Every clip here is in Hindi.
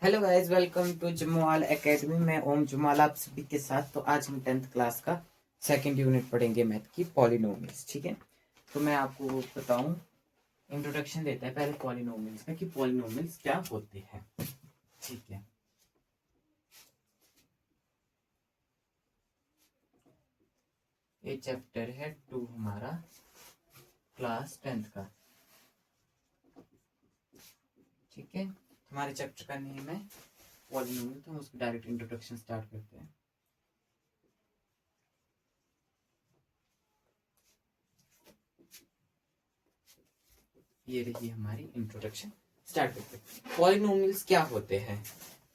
Hello guys, welcome to Jamwal academy. मैं ओम जमाल आप सभी के साथ। तो आज हम 10th क्लास का सेकंड यूनिट पढ़ेंगे, मैथ की पॉलिनोमियल्स। ठीक है, तो मैं आपको बताऊं, इंट्रोडक्शन देता है पहले पॉलिनोमियल्स का कि पॉलिनोमियल्स क्या होते हैं। ठीक है, ये चैप्टर है 2 हमारा क्लास 10th का। ठीक है, हमारे चैप्टर का नेम है पॉलिनोमियल, तो हम उसकी डायरेक्ट इंट्रोडक्शन स्टार्ट करते हैं। ये रही हमारी इंट्रोडक्शन, स्टार्ट करते हैं। पॉलिनोमियल्स क्या होते हैं?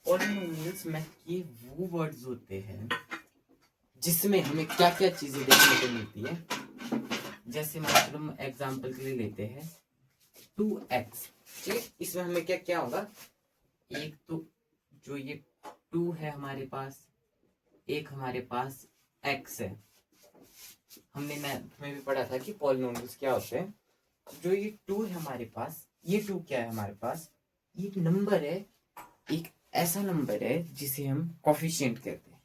पॉलिनोमियल्स में की वो वर्ड्स होते हैं जिसमें हमें क्या क्या चीजें देखने को मिलती है। जैसे मतलब एग्जांपल के लिए लेते हैं 2x। ठीक है, इसमें हमें क्या क्या होगा, एक तो जो ये 2 है हमारे पास, एक हमारे पास x है। हमने मैथ में भी पढ़ा था कि पॉलिनोमियल्स क्या होते हैं। जो ये 2 है हमारे पास, ये 2 क्या है हमारे पास, ये एक नंबर है, एक ऐसा नंबर है जिसे हम कोफिशिएंट कहते हैं।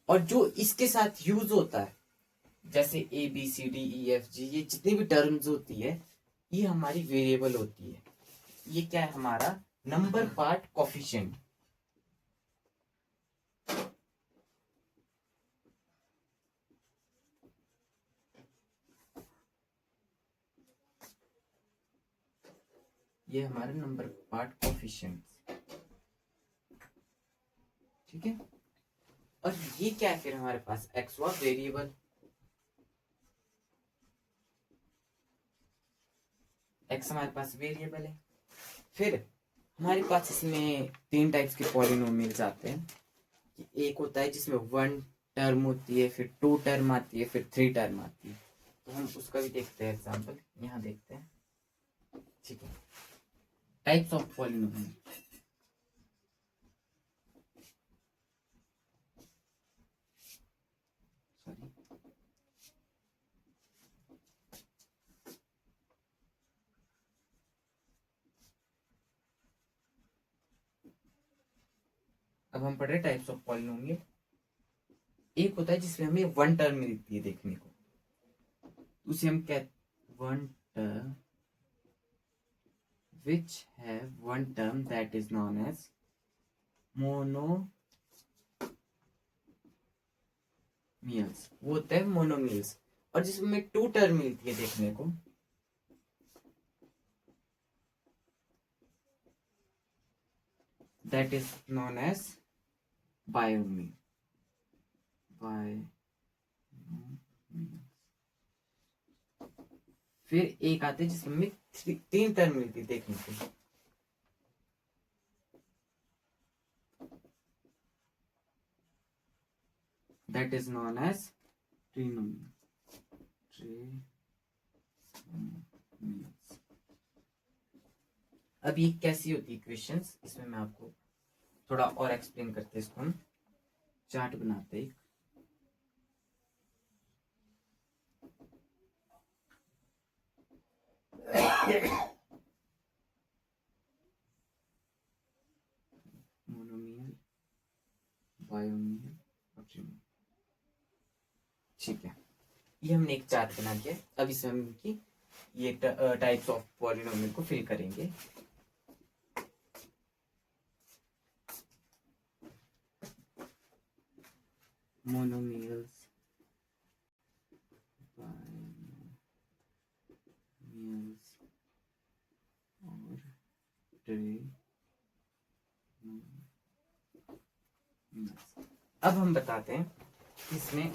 और जो इसके साथ यूज होता है, जैसे A B C D E F G, ये जितनी भी टर्म्स होती है, ये हमारी वेरिएबल होती है। ये क्या है हमारा नंबर पार्ट कोफिशिएंट। ये हमारा नंबर पार्ट कोफिशिएंट। ठीक है, और ये क्या है फिर हमारे पास एक्स हुआ वेरिएबल। एक्स हमारे पास वेरिएबल है। फिर हमारे पास इसमें 3 टाइप्स के पॉलिनोमियल्स आते हैं। एक होता है जिसमें 1 टर्म होती है, फिर 2 टर्म आती है, फिर 3 टर्म आती है। तो हम उसका भी देखते हैं, एग्जांपल यहाँ देखते हैं। ठीक है, टाइप्स ऑफ पॉलिनोमियल। सॉरी, अब हम पढ़ रहे टाइप्स ऑफ पॉलिनोमियल। एक होता है जिसमें हमें 1 टर्म मिलती है देखने को, उसे हम कहते 1 term which have 1 term that is known as monomials। वो होता है मोनोमियल्स। और जिसमें 2 टर्म मिलती है देखने को, that is known as binomial. फिर एक आते हैं जिसमें 3 टर्म मिलती है देखने को, that is known as ट्रिनोमियल। अब ये कैसी होती है इक्वेशंस, इसमें मैं आपको थोड़ा और एक्सप्लेन करते हैं। इसको हम चार्ट बनाते हैं। मोनोमियल, बायोमियल और ट्रिनोमियल। ठीक है, ये हमने एक चार्ट बना दिया। अब इसमें हम की ये टाइप्स ऑफ पॉलिनोमियल को फिल करेंगे। मोनोमियल्स, बायोमियल्स और ट्रिनोमियल्स। अब हम बताते हैं इसमें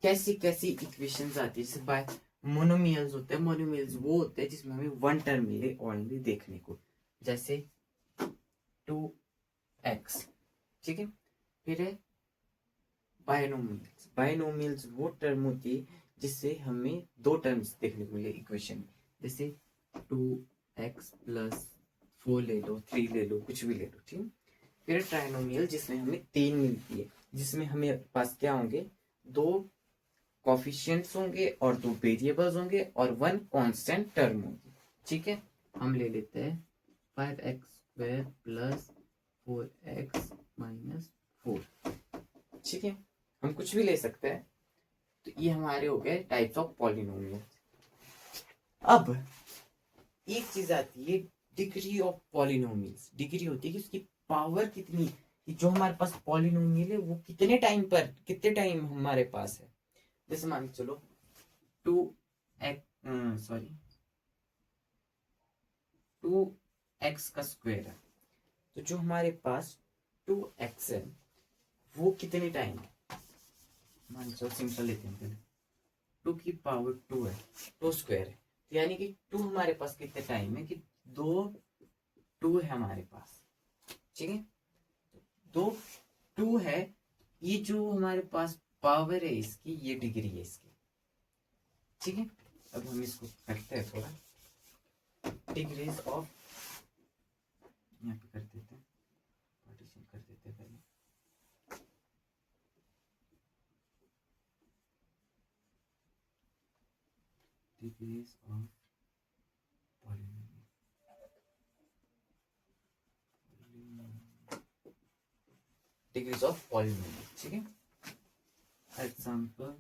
कैसी कैसी इक्वेशंस आती है। जैसे बाय मोनोमियल्स होते हैं, मोनोमियल्स वो होते हैं जिसमें हमें 1 टर्म मिले ओनली देखने को, जैसे 2x। ठीक है, फिर है बायनोमियल्स। बायनोमियल्स वो टर्म होती है जिससे हमें 2 टर्म्स देखने को मिले इक्वेशन में, जैसे 2x प्लस 4 ले लो, 3 ले लो, कुछ भी ले लो। ठीक है, फिर ट्राइनोमियल जिसमें हमें 3 मिलती है, जिसमें हमें पास क्या होंगे, 2 कोफिशिएंट्स होंगे और 2 वेरिएबल्स होंगे और 1 कांस्टेंट टर्म होगी। ठीक है, हम ले लेते हैं 5x² प्लस 4x माइनस 4। ठीक है, हम कुछ भी ले सकते हैं। तो ये हमारे हो गए टाइप्स ऑफ पॉलिनोमियल। अब एक चीज आती है डिग्री ऑफ पॉलिनोमियल्स। डिग्री होती है कि उसकी पावर कितनी, कि जो हमारे पास पॉलिनोमियल है वो कितने टाइम हमारे पास है। जैसे मान के चलो 2x का स्क्वायर है, तो जो हमारे पास 2x है वो कितने टाइम है। मान चलो सिंपल लेते हैं पहले, 2 की पावर 2 है, 2 स्क्वायर है, तो यानी कि 2 हमारे पास कितने टाइम है, कि 2 है हमारे पास। ठीक है, 2 है, ये जो हमारे पास पावर है इसकी, ये डिग्री है इसकी। ठीक है, अब हम इसको करते हैं थोड़ा डिग्रीज ऑफ, यहाँ पे कर देते हैं, पार्टीशन कर देते हैं पहले। Degrees of degrees of polynomial. ठीक है, एग्जांपल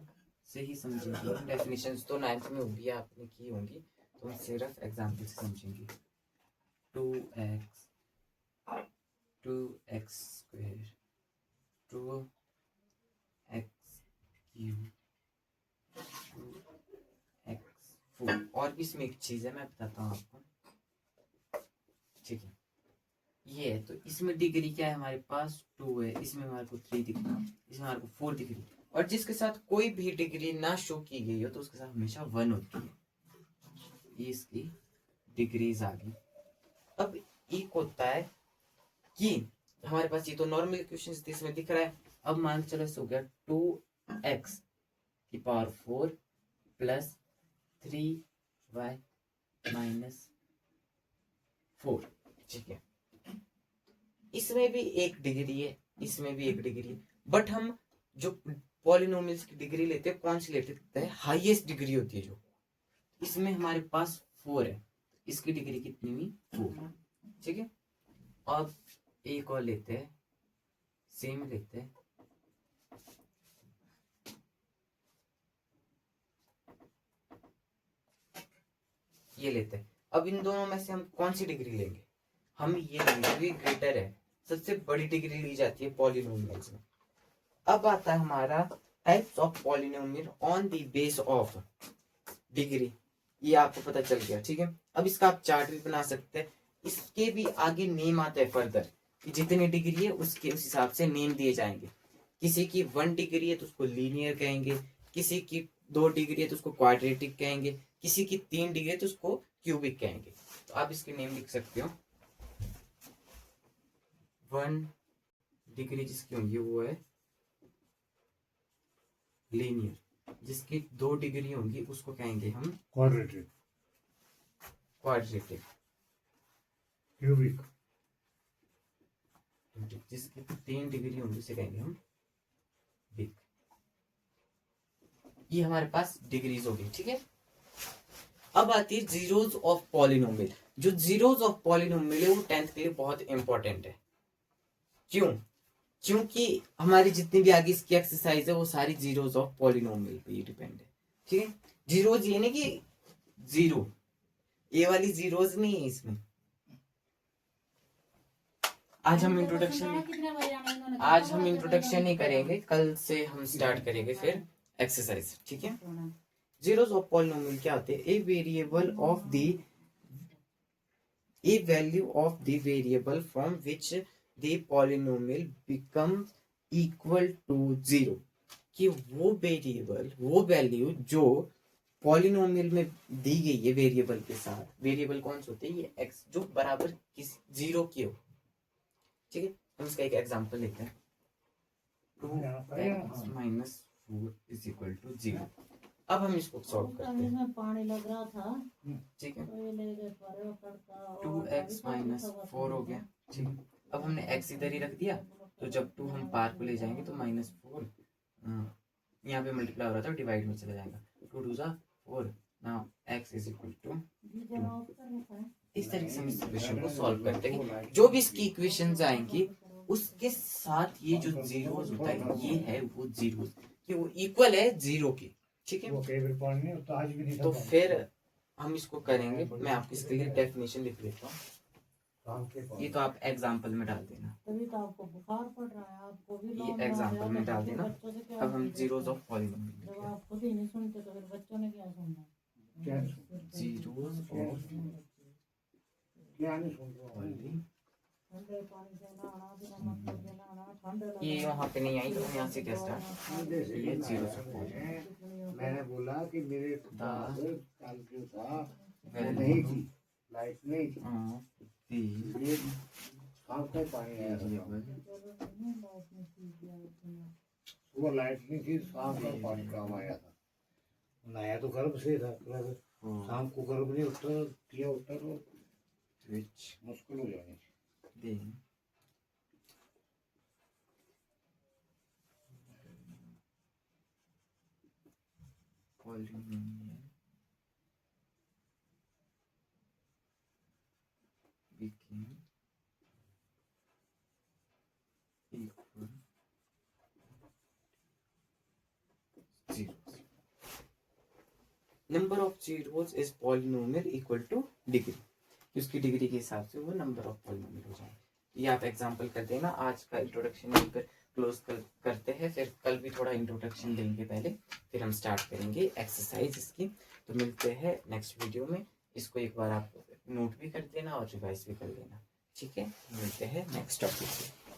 से ही समझेंगे। डेफिनेशंस तो 9th में होगी, आपने की होंगी, तो हम सिर्फ एग्जांपल से समझेंगे। 2x square 2x cube 2x4। और भी इसमें एक चीज है, मैं बताता हूँ आपको। ठीक है, ये है, तो इसमें डिग्री क्या है हमारे पास 2 है, इसमें हमारे को 3 दिख रही, इसमें हमारे को 4 दिख रही। और जिसके साथ कोई भी डिग्री ना शो की गई हो तो उसके साथ हमेशा 1 होती है। ये इसकी डिग्रीज आ गई। अब एक होता है कि हमारे पास ये तो नॉर्मल इक्वेशन इसमें दिख रहा है। अब मान चलो हो गया 2x की पावर 4 प्लस 3y माइनस 4। ठीक है, इसमें भी एक डिग्री है, इसमें भी एक डिग्री है, बट हम जो पॉलिनोमियल्स की डिग्री लेते हैं कौन सी लेते हैं, हाईएस्ट डिग्री होती है जो। इसमें हमारे पास 4 है, इसकी डिग्री कितनी हुई 4। ठीक है, अब एक और लेते हैं, सेम लेते हैं, ये लेते हैं। अब इन दोनों में से हम कौन सी डिग्री लेंगे, हम ये लेंगे, ग्रेटर है, सबसे बड़ी डिग्री ली जाती है पॉलिनोमियल्स में। अब आता है हमारा types of polynomial on the base of degree. ये आपको पता चल गया। ठीक है, अब इसका आप चार्ट भी बना सकते हैं। इसके भी आगे नेम आता है फर्दर, कि जितनी डिग्री है उसके उस हिसाब से नेम दिए जाएंगे। किसी की 1 डिग्री है तो उसको लीनियर कहेंगे, किसी की 2 डिग्री है तो उसको क्वाड्रेटिक कहेंगे, किसी की 3 डिग्री है तो उसको क्यूबिक कहेंगे। तो आप इसके नेम लिख सकते हो। 1 डिग्री जिसकी होंगी वो है लीनियर, जिसकी 2 डिग्री होंगी उसको कहेंगे हम क्वाड्रेटिक, क्यूबिक, जिसकी 3 डिग्री होंगी उसे कहेंगे हम बिग। ये हमारे पास डिग्रीज हो गई। ठीक है, अब आती है जीरोज ऑफ पॉलिनोमियल। जो जीरोज ऑफ पॉलिनोमियल है वो 10th के लिए बहुत इंपॉर्टेंट है। क्यों? क्योंकि हमारी जितनी भी आगे इसकी एक्सरसाइज है वो सारी जीरोज ऑफ पॉलिनोमियल पे ही डिपेंड है। ठीक है, जीरोज ये नहीं कि जीरो, ये वाली जीरोज नहीं है इसमें। आज हम इंट्रोडक्शन नहीं करेंगे, कल से हम स्टार्ट करेंगे फिर एक्सरसाइज। ठीक है, जीरोज ऑफ पॉलिनोमियल क्या होते हैं, a variable of the a value of the variable from which the polynomial becomes equal to 0। कि वो वेरिएबल, वो वैल्यू जो पॉलिनोमियल में दी गई है वेरिएबल के साथ, वेरिएबल कौन सा होते हैं, ये x, जो बराबर किस 0 की हो। ठीक है, हम इसका एक एग्जांपल लेते हैं। 2x minus 4 is equal to 0। अब हम इसको सॉल्व करते हैं। पानी लग रहा था। ठीक है, तो 2x माइनस 4 हो गया। ठीक है, अब हमने x इधर ही रख दिया, तो जब 2 हम पार को ले जाएंगे तो -4 यहाँ पे मल्टीप्लाई हो रहा था, डिवाइड में चला जाएगा। 2 2 जा 4, now x is equal to 2। इस तरीके से हम इस इक्वेशन को सॉल्व करते हैं। जो भी इसकी इक्वेशंस आएंगी उसके साथ ये जो जीरोस होता है ये है वो जीरोस कि वो इक्वल है जीरो के, ठीक है। तो फिर हम इसको करेंगे, मैं आपको इसके लिए डेफिनेशन लिख देता हूँ, ये तो आप एग्जाम्पल में डाल देना, तभी तो आपको बुखार पड़ रहा है, आपको भी ये लौंग एग्जाम्पल में डाल देना। बच्चों से क्या अब हम उम्मीद जीरोस है? ऑफ पॉलिनोमियल जब आप खुद ही नहीं सुनते तो फिर बच्चों ने क्या सुनना? जीरोस ऑफ ठंडे पानी से नहाना, बिना मक्खन के नहाना, ठंडे ये लगाना, वहाँ पे नहीं आई तो हम यहाँ से क्या स्टार्ट, ये जीरोस ऑफ मैंने बोला कि मेरे पास कल जो था वो नहीं वैल्यू थी, लाइट नहीं थी, ऑफ द ये शाम को पानी आया था, वो लाइट नहीं थी, शाम को पानी काम आया था। नया तो गर्भ से था, शाम को गर्भ नहीं उठता, दिया उठता तो which मुश्किल हो जानी। being polynomial became equal zeros. Number of zeros is polynomial equal to degree. उसकी डिग्री के हिसाब से वो नंबर ऑफ पॉलिनोमियल हो जाए। ये आप एग्जांपल कर देना। आज का इंट्रोडक्शन यहीं पर क्लोज करते हैं, फिर कल भी थोड़ा इंट्रोडक्शन देंगे पहले, फिर हम स्टार्ट करेंगे एक्सरसाइज इसकी। तो मिलते हैं नेक्स्ट वीडियो में। इसको एक बार आप नोट भी कर देना और रिवाइज भी कर लेना, ठीक है। मिलते हैं नेक्स्ट टॉपिक पे।